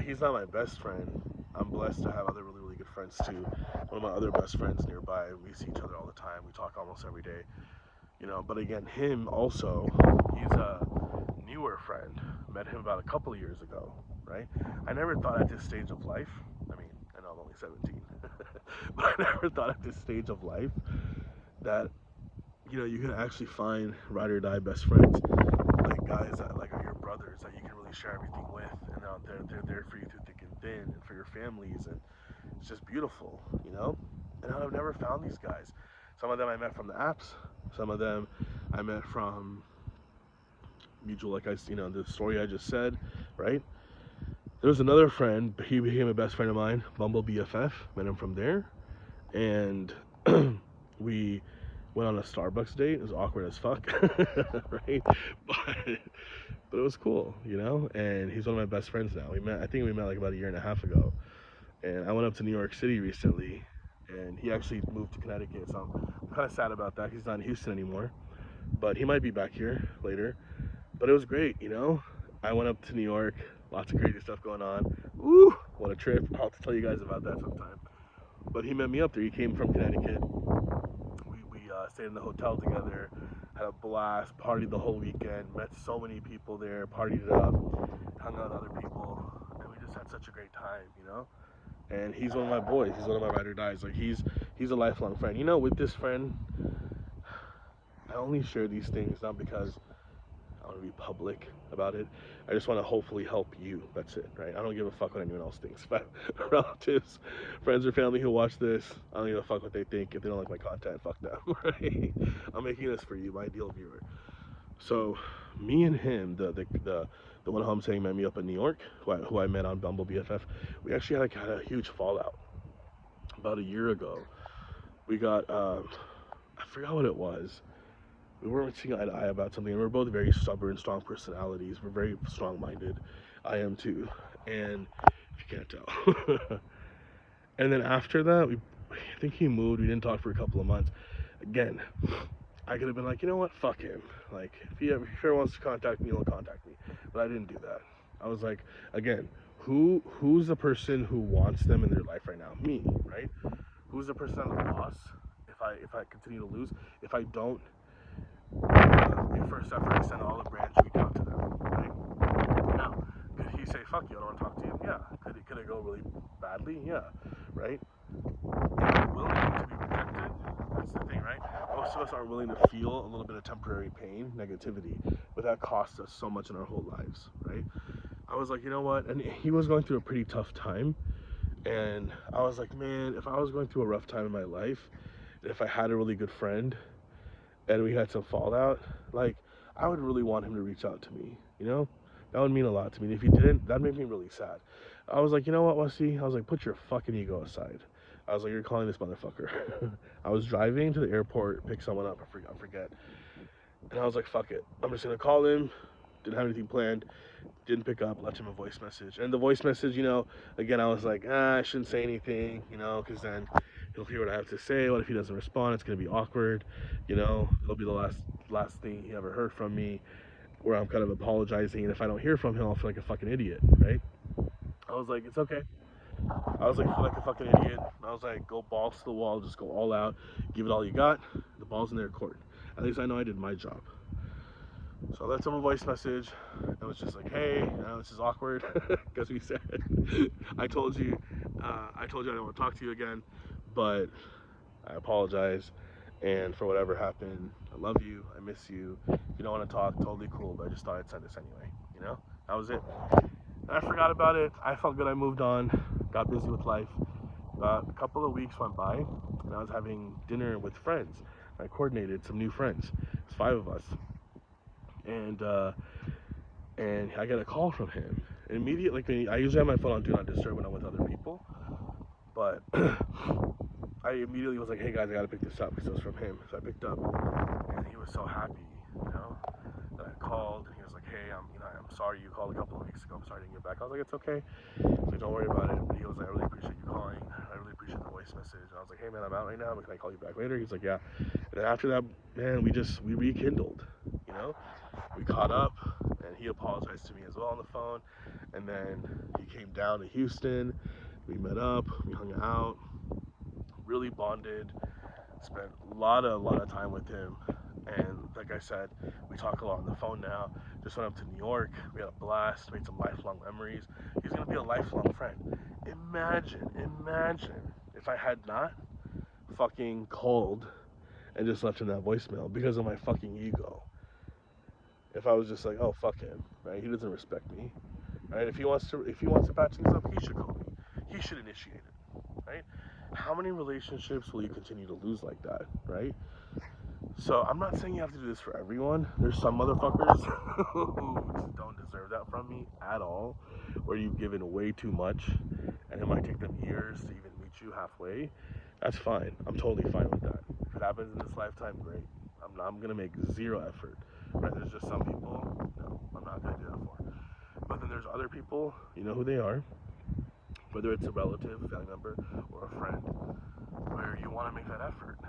He's not my best friend. I'm blessed to have other really, really good friends too. One of my other best friends nearby. We see each other all the time. We talk almost every day, you know. But again, him also, he's a newer friend. Met him about a couple of years ago, right? I never thought at this stage of life, I mean, I know I'm only 17, but I never thought at this stage of life that, you know, you can actually find ride or die best friends, like guys that like are your brothers that you can really share everything with, and they're there for you through thick and thin, and for your families, and it's just beautiful, you know. And I've never found these guys. Some of them I met from the apps. Some of them I met from mutual, like the story I just said, right? There was another friend. He became a best friend of mine, Bumble BFF. Met him from there, and we went on a Starbucks date. It was awkward as fuck, right? But it was cool, you know. And he's one of my best friends now. I think we met like about a year and a half ago. And I went up to New York City recently, and he actually moved to Connecticut. So I'm kind of sad about that. He's not in Houston anymore, but he might be back here later. But it was great, you know. I went up to New York. Lots of crazy stuff going on. Woo! What a trip. I'll have to tell you guys about that sometime. But he met me up there. He came from Connecticut. We stayed in the hotel together, had a blast, partied the whole weekend, met so many people there, partied it up, hung out with other people, and we just had such a great time, you know? And he's one of my boys. He's one of my ride or dies. Like he's a lifelong friend. You know, with this friend, I only share these things not because I want to be public about it. I just want to hopefully help you. That's it, right? I don't give a fuck what anyone else thinks. But relatives, friends, or family who watch this, I don't give a fuck what they think. If they don't like my content, fuck them, right? I'm making this for you, my ideal viewer. So, me and him, the one who I'm saying met me up in New York, who I met on Bumble BFF. We actually had a huge fallout about a year ago. We got I forgot what it was. We weren't seeing eye to eye about something, and we're both very stubborn, strong personalities. We're very strong-minded. I am too, and if you can't tell. And then after that, I think he moved. We didn't talk for a couple of months. Again, I could have been like, you know what, fuck him. Like, if he ever wants to contact me, he'll contact me. But I didn't do that. I was like, again, who's the person who wants them in their life right now? Me, right? Who's the person I'm the boss? If I continue to lose, if I don't your first effort is send all the branch reach out to them, right? Now, could he say, fuck you, I don't want to talk to you? Yeah. Could it go really badly? Yeah, right? Am I willing to be rejected? That's the thing, right? Most of us are willing to feel a little bit of temporary pain, negativity, but that costs us so much in our whole lives, right? I was like, you know what? And he was going through a pretty tough time. And I was like, man, if I was going through a rough time in my life, if I had a really good friend and we had some fallout, like, I would really want him to reach out to me, you know? That would mean a lot to me. And if he didn't, that'd make me really sad. I was like, you know what, Wesley? I was like, put your fucking ego aside. I was like, you're calling this motherfucker. I was driving to the airport, pick someone up, I forget. And I was like, fuck it. I'm just gonna call him. Didn't have anything planned. Didn't pick up, left him a voice message. And the voice message, you know, again, I was like, I shouldn't say anything, you know, because then he'll hear what I have to say. What if he doesn't respond? It's gonna be awkward, you know. It'll be the last thing he ever heard from me, where I'm kind of apologizing. And if I don't hear from him, I'll feel like a fucking idiot, right? I was like, it's okay. I was like, feel like a fucking idiot. I was like, go balls to the wall, just go all out, give it all you got. The ball's in their court. At least I know I did my job. So I left him a voice message. It was just like, hey, this is awkward because we said, I told you I don't want to talk to you again, but I apologize. And for whatever happened, I love you. I miss you. If you don't want to talk, totally cool. But I just thought I'd send this anyway. You know, that was it. And I forgot about it. I felt good. I moved on. Got busy with life. About a couple of weeks went by, and I was having dinner with friends. I coordinated some new friends. It's 5 of us, and I got a call from him. And immediately, I usually have my phone on Do Not Disturb when I'm with other people, but I immediately was like, "Hey guys, I gotta pick this up," because it was from him. So I picked up, and he was so happy, that I called. And he was like, "Hey, I'm sorry you called a couple of weeks ago. I'm sorry I didn't get back." I was like, "It's okay." He's like, "Don't worry about it." But he was like, "I really appreciate you calling. I really appreciate the voice message." And I was like, "Hey man, I'm out right now, but can I call you back later?" He's like, "Yeah." And then after that, man, we rekindled. We caught up, and he apologized to me as well on the phone. And then he came down to Houston. We met up. We hung out. Really bonded. Spent a lot of time with him. And like I said, we talk a lot on the phone now. Just went up to New York. We had a blast. Made some lifelong memories. He's gonna be a lifelong friend. Imagine if I had not fucking called and just left him that voicemail because of my fucking ego. If I was just like, oh fuck him, right? He doesn't respect me, right? If he wants to patch things up, he should call me. He should initiate it, right? How many relationships will you continue to lose like that, right? So I'm not saying you have to do this for everyone. There's some motherfuckers who don't deserve that from me at all, where you've given way too much, and it might take them years to even meet you halfway. That's fine. I'm totally fine with that. If it happens in this lifetime, great. I'm gonna make zero effort. Right? There's just some people, no, I'm not gonna do that for. But then there's other people, you know who they are, whether it's a relative, family member, or a friend, where you want to make that effort.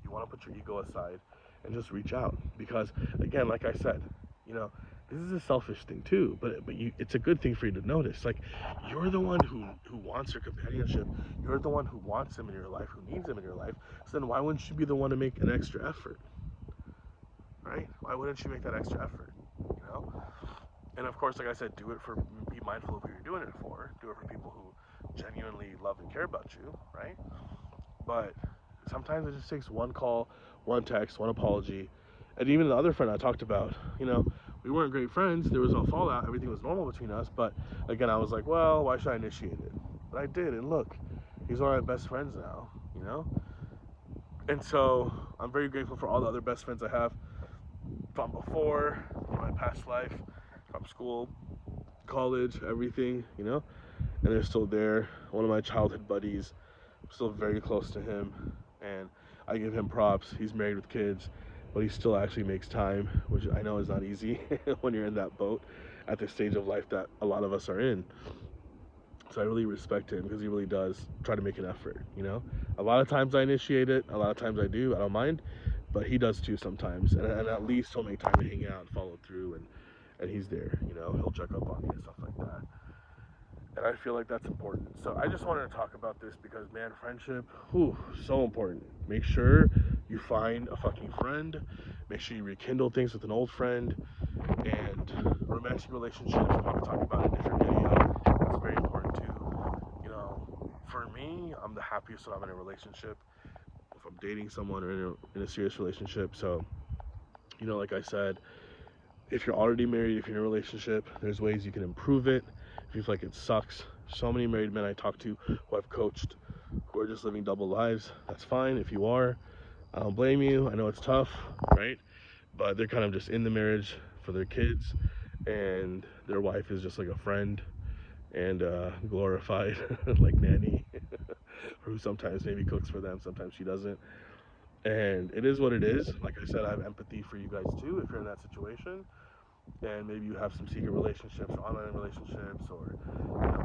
You want to put your ego aside and just reach out. Because again, like I said, this is a selfish thing too, but it's a good thing for you to notice. Like, you're the one who wants your companionship. You're the one who wants him in your life, who needs him in your life. So then why wouldn't you be the one to make an extra effort? Right? Why wouldn't you make that extra effort? And of course, like I said, be mindful of who you're doing it for. Do it for people who genuinely love and care about you, right? But sometimes it just takes one call, one text, one apology. And even the other friend I talked about, we weren't great friends. There was no fallout. Everything was normal between us. But again, I was like, well, why should I initiate it? But I did. And look, he's one of my best friends now. And so I'm very grateful for all the other best friends I have from before, from my past life, from school, college, everything, and they're still there. One of my childhood buddies, I'm still very close to him, and I give him props. He's married with kids, but he still actually makes time, which I know is not easy when you're in that boat at the stage of life that a lot of us are in. So I really respect him because he really does try to make an effort. A lot of times I initiate it, a lot of times I do, I don't mind, but he does too sometimes, and at least he'll make time to hang out and follow through, and he's there, he'll check up on me and stuff like that. And I feel like that's important. So I just wanted to talk about this because, man, friendship, so important. Make sure you find a fucking friend. Make sure you rekindle things with an old friend. And romantic relationships, we'll probably talk about in a different video. That's very important too. For me, I'm the happiest when I'm in a relationship. If I'm dating someone or in a serious relationship. So, like I said, if you're already married, if you're in a relationship, there's ways you can improve it. If you feel like it sucks, so many married men I talk to who I've coached who are just living double lives, that's fine. If you are, I don't blame you. I know it's tough, right? But they're kind of just in the marriage for their kids, and their wife is just like a friend and glorified like nanny who sometimes maybe cooks for them, sometimes she doesn't. And it is what it is. Like I said, I have empathy for you guys too if you're in that situation. And maybe you have some secret relationships or online relationships, or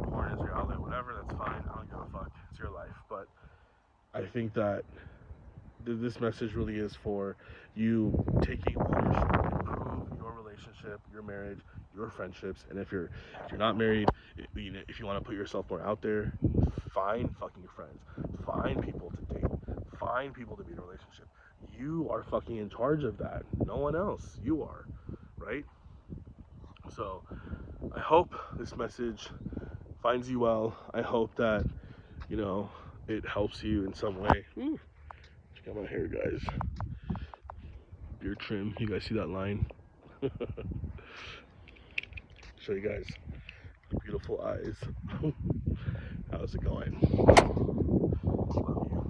porn is your outlet, whatever. That's fine. I don't give a fuck. It's your life. But I think that this message really is for you taking ownership, improve your relationship relationship, your marriage, your friendships. And if you're not married, if you want to put yourself more out there, find fucking friends, find people to date, find people to be in a relationship. You are fucking in charge of that. No one else. You are, right? So I hope this message finds you well. I hope that, it helps you in some way. Check out my hair, guys. Beard trim. You guys see that line? Show you guys the beautiful eyes. How's it going? Love you.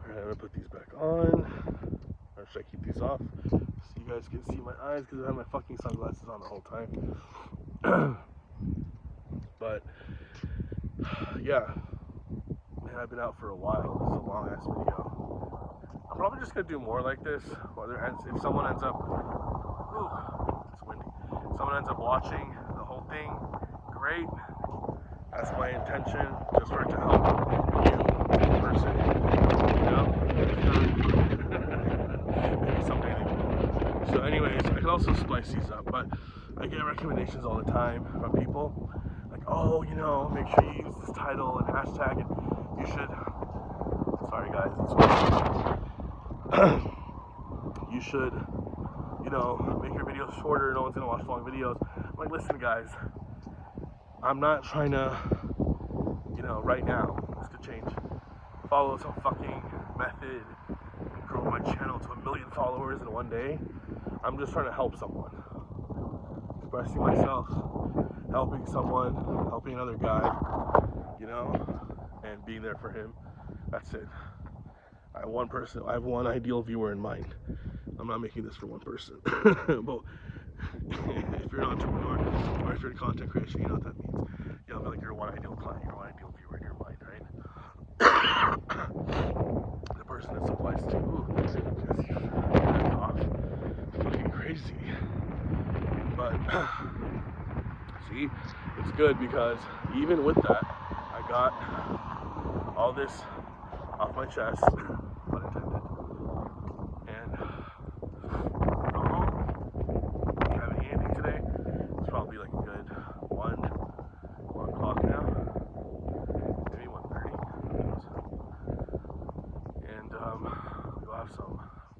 Alright, I'm gonna put these back on. Or should I keep these off? So you guys can see my eyes because I have my fucking sunglasses on the whole time. But yeah, man, I've been out for a while. This is a long ass video. I'm probably just gonna do more like this. If someone ends up, it's windy. If someone ends up watching the whole thing, great. That's my intention, just for it to help you, the person. Maybe someday they will. So, anyways, I could also splice these up, but I get recommendations all the time from people. Oh, make sure you use this title and hashtag, and you should, sorry guys, you should, make your videos shorter, no one's gonna watch long videos. I'm like, listen guys, I'm not trying to, right now, this could change, follow some fucking method and grow my channel to 1 million followers in one day. I'm just trying to help someone, expressing myself, helping someone, helping another guy, and being there for him. That's it. I have one ideal viewer in mind. I'm not making this for one person. But if you're an entrepreneur or if you're in content creation, you know what that means. You'll have like your one ideal client, your one ideal viewer in your mind, right? The person that supplies to you, because you're off, fucking crazy. But see, it's good because even with that, I got all this off my chest, pun intended, and go home. I haven't eaten anything today. It's probably like a good 1 o'clock now, maybe 1:30. And we'll have some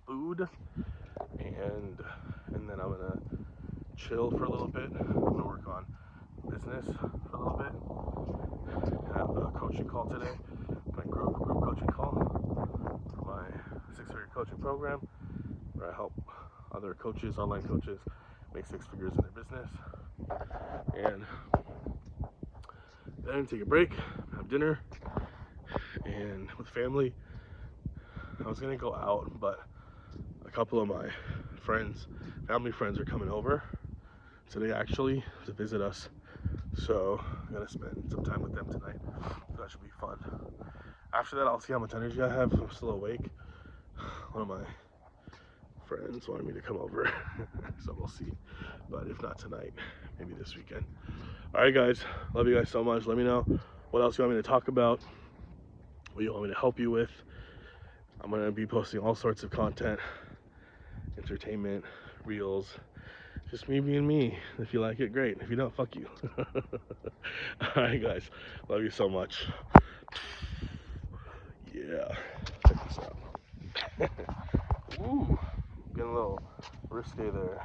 food, and then I'm gonna chill for a little bit. I'm gonna work on business for a little bit. I have a coaching call today, my group coaching call for my 6-figure coaching program, where I help other coaches, online coaches, make 6 figures in their business. And then take a break, have dinner, and with family. I was gonna go out, but a couple of my family friends are coming over today actually to visit us. So I'm gonna spend some time with them tonight. So that should be fun. After that, I'll see how much energy I have. I'm still awake. One of my friends wanted me to come over, so we'll see. But if not tonight, maybe this weekend. All right, guys. Love you guys so much. Let me know what else you want me to talk about, what you want me to help you with. I'm gonna be posting all sorts of content, entertainment, reels. Just me being me. If you like it, great. If you don't, fuck you. Alright guys, love you so much. Yeah, check this out. Ooh, getting a little risque there.